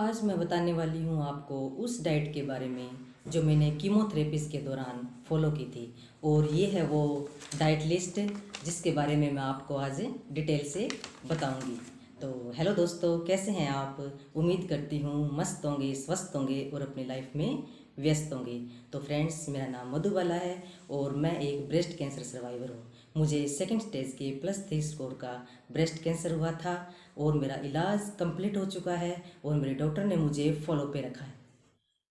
आज मैं बताने वाली हूँ आपको उस डाइट के बारे में जो मैंने कीमोथेरेपीज़ के दौरान फॉलो की थी। और ये है वो डाइट लिस्ट जिसके बारे में मैं आपको आज डिटेल से बताऊंगी। तो हेलो दोस्तों, कैसे हैं आप? उम्मीद करती हूँ मस्त होंगे, स्वस्थ होंगे और अपनी लाइफ में व्यस्त होंगे। तो फ्रेंड्स, मेरा नाम मधुबाला है और मैं एक ब्रेस्ट कैंसर सर्वाइवर हूँ। मुझे सेकंड स्टेज के +3 स्कोर का ब्रेस्ट कैंसर हुआ था और मेरा इलाज कंप्लीट हो चुका है और मेरे डॉक्टर ने मुझे फॉलो पे रखा है।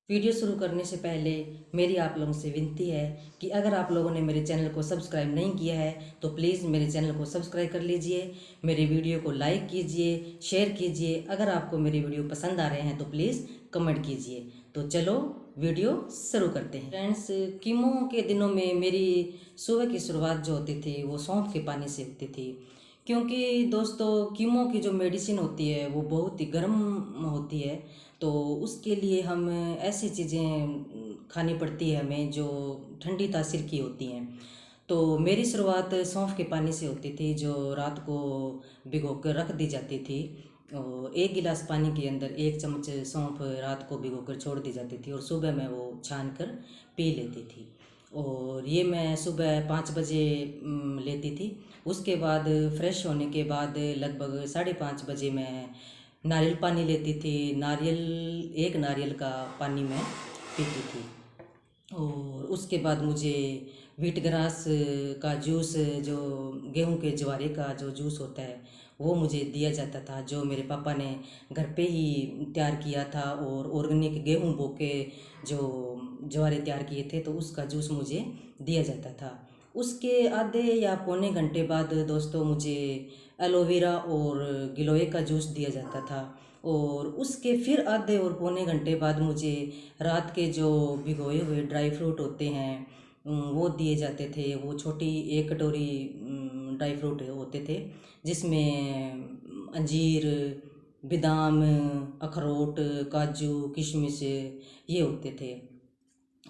वीडियो शुरू करने से पहले मेरी आप लोगों से विनती है कि अगर आप लोगों ने मेरे चैनल को सब्सक्राइब नहीं किया है तो प्लीज़ मेरे चैनल को सब्सक्राइब कर लीजिए, मेरे वीडियो को लाइक कीजिए, शेयर कीजिए। अगर आपको मेरे वीडियो पसंद आ रहे हैं तो प्लीज़ कमेंट कीजिए। तो चलो वीडियो शुरू करते हैं। फ्रेंड्स, कीमो के दिनों में मेरी सुबह की शुरुआत जो होती थी वो सौंफ के पानी से होती थी। क्योंकि दोस्तों, कीमो की जो मेडिसिन होती है वो बहुत ही गर्म होती है, तो उसके लिए हम ऐसी चीज़ें खानी पड़ती है हमें जो ठंडी तासीर की होती हैं। तो मेरी शुरुआत सौंफ के पानी से होती थी जो रात को भिगो कर रख दी जाती थी। और 1 गिलास पानी के अंदर 1 चम्मच सौंफ रात को भिगो कर छोड़ दी जाती थी और सुबह मैं वो छान कर पी लेती थी। और ये मैं सुबह 5 बजे लेती थी। उसके बाद फ्रेश होने के बाद लगभग 5:30 बजे मैं नारियल पानी लेती थी। एक नारियल का पानी मैं पीती थी। और उसके बाद मुझे व्हीट ग्रास का जूस, जो गेहूं के ज्वारे का जो जूस होता है, वो मुझे दिया जाता था, जो मेरे पापा ने घर पे ही तैयार किया था। और ऑर्गेनिक गेहूं बो के जो ज्वारे तैयार किए थे तो उसका जूस मुझे दिया जाता था। उसके आधे या पौने घंटे बाद दोस्तों मुझे एलोवेरा और गिलोय का जूस दिया जाता था। और उसके फिर आधे और पौने घंटे बाद मुझे रात के जो भिगोए हुए ड्राई फ्रूट होते हैं वो दिए जाते थे। वो छोटी 1 कटोरी ड्राई फ्रूट होते थे जिसमें अंजीर, बादाम, अखरोट, काजू, किशमिश ये होते थे।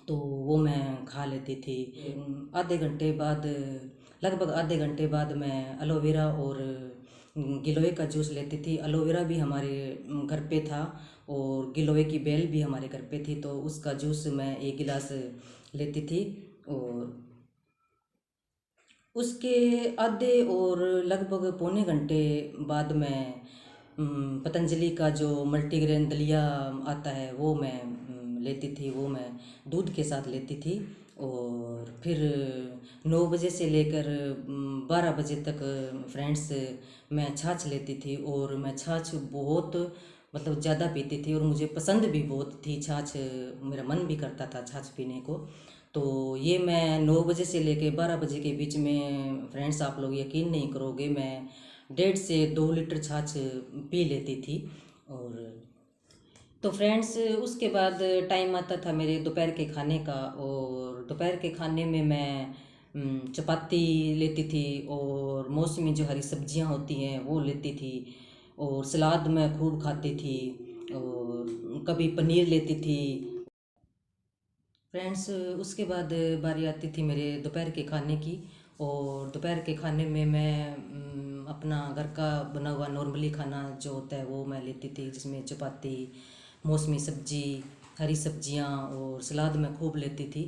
तो वो मैं खा लेती थी। आधे घंटे बाद, लगभग आधे घंटे बाद मैं एलोवेरा और गिलोय का जूस लेती थी। एलोवेरा भी हमारे घर पे था और गिलोय की बेल भी हमारे घर पे थी, तो उसका जूस मैं 1 गिलास लेती थी। और उसके आधे और लगभग पौने घंटे बाद मैं पतंजलि का जो मल्टीग्रेन दलिया आता है वो मैं लेती थी। वो मैं दूध के साथ लेती थी। और फिर 9 बजे से लेकर 12 बजे तक फ्रेंड्स मैं छाछ लेती थी। और मैं छाछ बहुत, मतलब ज़्यादा पीती थी और मुझे पसंद भी बहुत थी छाछ। मेरा मन भी करता था छाछ पीने को। तो ये मैं 9 बजे से लेके 12 बजे के बीच में फ्रेंड्स, आप लोग यकीन नहीं करोगे, मैं 1.5 से 2 लीटर छाछ पी लेती थी। और तो फ्रेंड्स, उसके बाद टाइम आता था मेरे दोपहर के खाने का। और दोपहर के खाने में मैं चपाती लेती थी और मौसमी जो हरी सब्जियां होती हैं वो लेती थी। और सलाद मैं खूब खाती थी और कभी पनीर लेती थी। फ्रेंड्स, उसके बाद बारी आती थी मेरे दोपहर के खाने की। और दोपहर के खाने में मैं अपना घर का बना हुआ नॉर्मली खाना जो होता है वो मैं लेती थी, जिसमें चपाती, मौसमी सब्जी, हरी सब्जियां और सलाद मैं खूब लेती थी।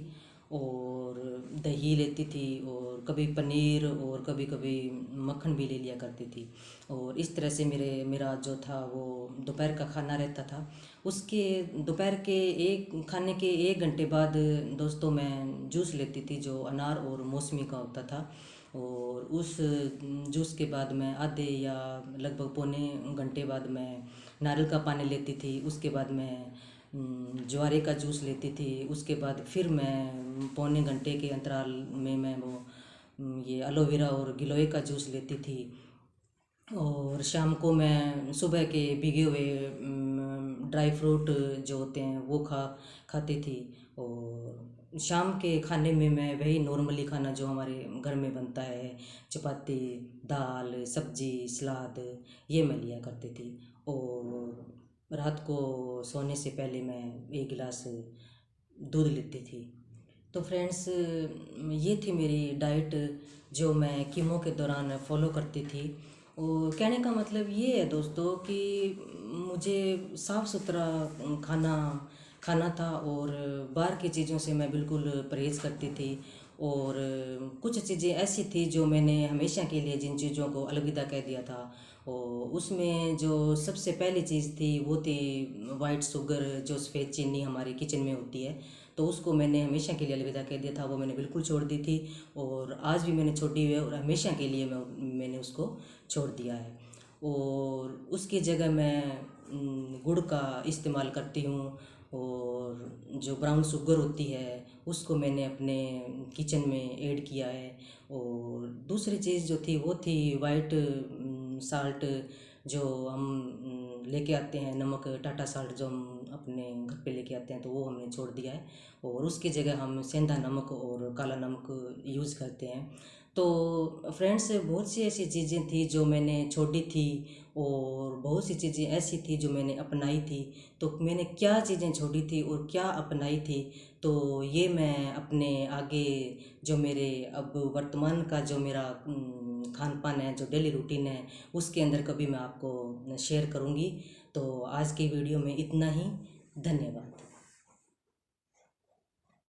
और दही लेती थी और कभी पनीर और कभी कभी मक्खन भी ले लिया करती थी। और इस तरह से मेरा जो था वो दोपहर का खाना रहता था। उसके दोपहर के एक खाने के 1 घंटे बाद दोस्तों मैं जूस लेती थी जो अनार और मौसमी का होता था। और उस जूस के बाद मैं आधे या लगभग पौने घंटे बाद मैं नारियल का पानी लेती थी। उसके बाद मैं ज्वारे का जूस लेती थी। उसके बाद फिर मैं पौने घंटे के अंतराल में मैं वो ये एलोवेरा और गिलोय का जूस लेती थी। और शाम को मैं सुबह के भीगे हुए ड्राई फ्रूट जो होते हैं वो खाती थी। और शाम के खाने में मैं वही नॉर्मली खाना जो हमारे घर में बनता है, चपाती, दाल, सब्जी, सलाद, ये मैं लिया करती थी। और रात को सोने से पहले मैं 1 गिलास दूध लेती थी। तो फ्रेंड्स, ये थी मेरी डाइट जो मैं कीमो के दौरान फॉलो करती थी। और कहने का मतलब ये है दोस्तों कि मुझे साफ़ सुथरा खाना खाना था, और बाहर की चीज़ों से मैं बिल्कुल परहेज़ करती थी। और कुछ चीज़ें ऐसी थी जो मैंने हमेशा के लिए जिन चीज़ों को अलविदा कह दिया था, और उसमें जो सबसे पहली चीज़ थी वो थी वाइट शुगर, जो सफ़ेद चीनी हमारे किचन में होती है। तो उसको मैंने हमेशा के लिए अलविदा कह दिया था, वो मैंने बिल्कुल छोड़ दी थी। और आज भी मैंने छोड़ी हुई है, और हमेशा के लिए मैंने उसको छोड़ दिया है। और उसकी जगह मैं गुड़ का इस्तेमाल करती हूँ। और जो ब्राउन शुगर होती है उसको मैंने अपने किचन में ऐड किया है। और दूसरी चीज़ जो थी वो थी वाइट साल्ट, जो हम लेके आते हैं, नमक टाटा साल्ट जो हम अपने घर पे लेके आते हैं, तो वो हमने छोड़ दिया है। और उसकी जगह हम सेंधा नमक और काला नमक यूज़ करते हैं। तो फ्रेंड्स, बहुत सी ऐसी चीज़ें थी जो मैंने छोड़ी थी, और बहुत सी चीज़ें ऐसी थी जो मैंने अपनाई थी। तो मैंने क्या चीज़ें छोड़ी थी और क्या अपनाई थी, तो ये मैं अपने आगे जो मेरे अब वर्तमान का जो मेरा खान पान है, जो डेली रूटीन है, उसके अंदर कभी मैं आपको शेयर करूँगी। तो आज की वीडियो में इतना ही। धन्यवाद।